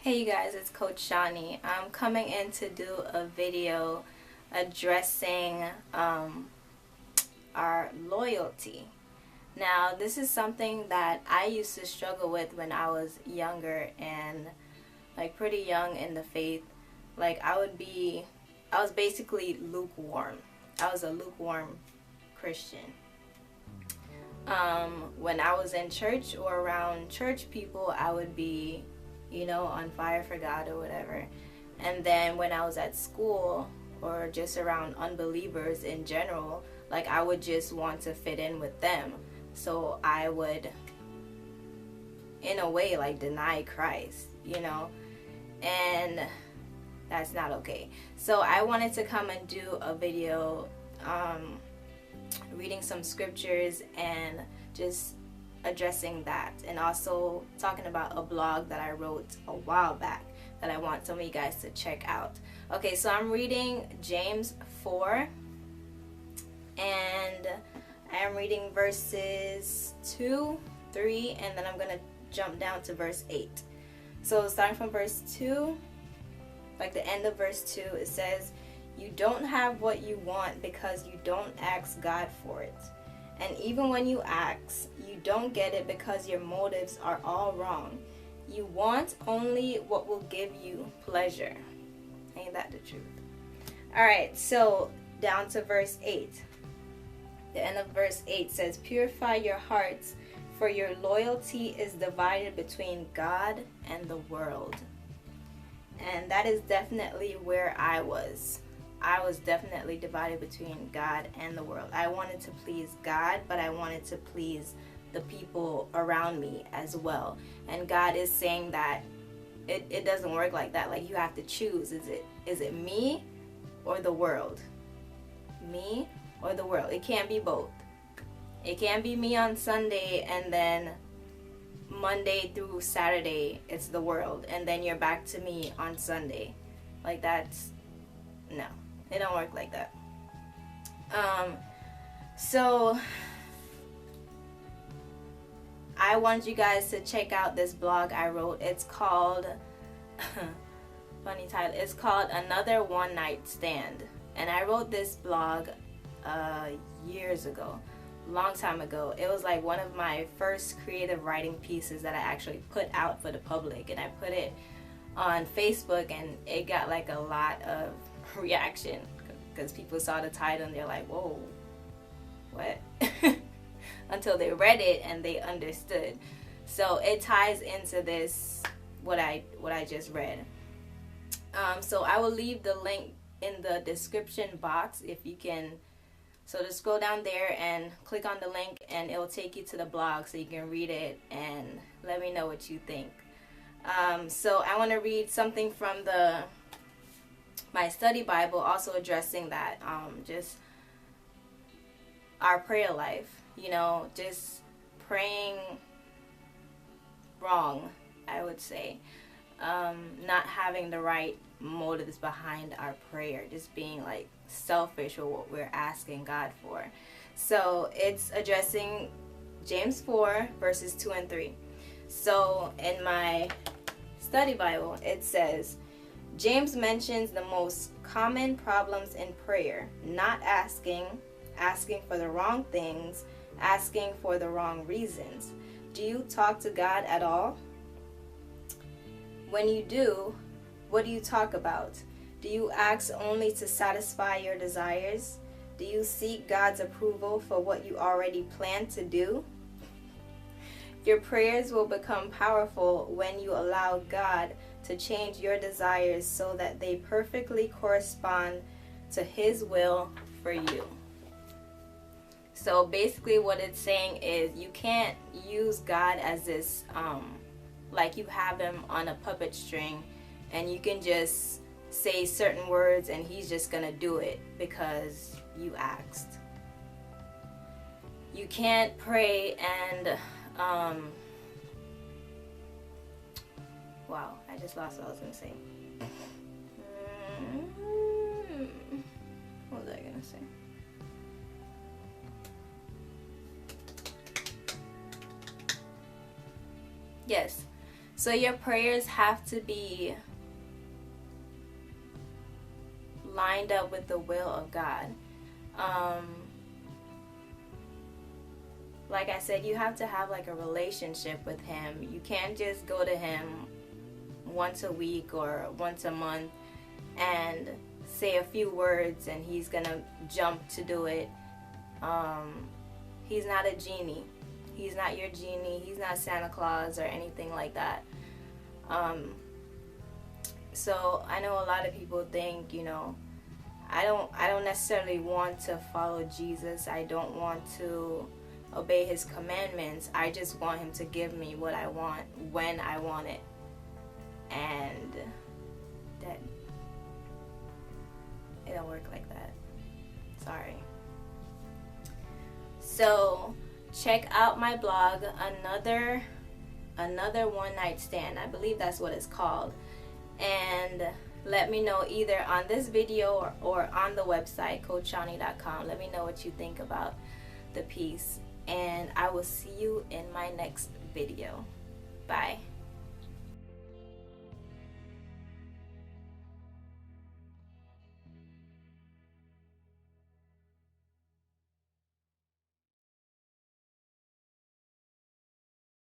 Hey you guys, it's Coach Shani. I'm coming in to do a video addressing our loyalty. Now, this is something that I used to struggle with when I was younger and like pretty young in the faith. Like I was basically lukewarm. I was a lukewarm Christian. When I was in church or around church people, I would be on fire for God or whatever. And then when I was at school or just around unbelievers in general, like I would just want to fit in with them. So I would, in a way, like deny Christ, and that's not okay. So I wanted to come and do a video reading some scriptures and just addressing that, and also talking about a blog that I wrote a while back that I want some of you guys to check out. Okay, so I'm reading James 4, and I'm reading verses 2, 3, and then I'm going to jump down to verse 8. So starting from verse 2, like the end of verse 2, it says, "You don't have what you want because you don't ask God for it. And even when you ask, you don't get it because your motives are all wrong. You want only what will give you pleasure." Ain't that the truth? Alright, so down to verse 8. The end of verse 8 says, "Purify your hearts, for your loyalty is divided between God and the world." And that is definitely where I was. I was definitely divided between God and the world. I wanted to please God, but I wanted to please the people around me as well. And God is saying that it doesn't work like that. Like you have to choose. Is it me or the world? Me or the world? It can't be both. It can't be me on Sunday and then Monday through Saturday it's the world, and then you're back to me on Sunday. Like no. It don't work like that. So I want you guys to check out this blog I wrote. It's called funny title. It's called Another One Night Stand. And I wrote this blog years ago, long time ago. It was like one of my first creative writing pieces that I actually put out for the public, and I put it on Facebook, and it got like a lot of reaction because people saw the title and they're like, "Whoa, what?" Until they read it and they understood. So it ties into this what I just read. So I will leave the link in the description box if you can. So just scroll down there and click on the link, and it will take you to the blog so you can read it and let me know what you think. So I want to read something from my study Bible, also addressing that, just our prayer life, just praying wrong, I would say, not having the right motives behind our prayer, just being like selfish with what we're asking God for. So it's addressing James 4 verses 2 and 3. So in my study Bible, it says, James mentions the most common problems in prayer: not asking, asking for the wrong things, asking for the wrong reasons. Do you talk to God at all? When you do, what do you talk about? Do you ask only to satisfy your desires? Do you seek God's approval for what you already plan to do? Your prayers will become powerful when you allow God to change your desires so that they perfectly correspond to His will for you. So basically what it's saying is you can't use God as this, like you have Him on a puppet string and you can just say certain words and He's just gonna do it because you asked. You can't pray and wow, I just lost what I was going to say. What was I going to say? Yes. So your prayers have to be lined up with the will of God. Like I said, you have to have like a relationship with him. You can't just go to him once a week or once a month and say a few words and he's gonna jump to do it. He's not a genie. He's not your genie. He's not Santa Claus or anything like that. So I know a lot of people think, you know, I don't necessarily want to follow Jesus. I don't want to obey his commandments. I just want him to give me what I want when I want it. And that it don't work like that. Sorry. So check out my blog, another one night stand. I believe that's what it's called. And let me know either on this video or on the website coachshani.com. Let me know what you think about the piece. And I will see you in my next video. Bye.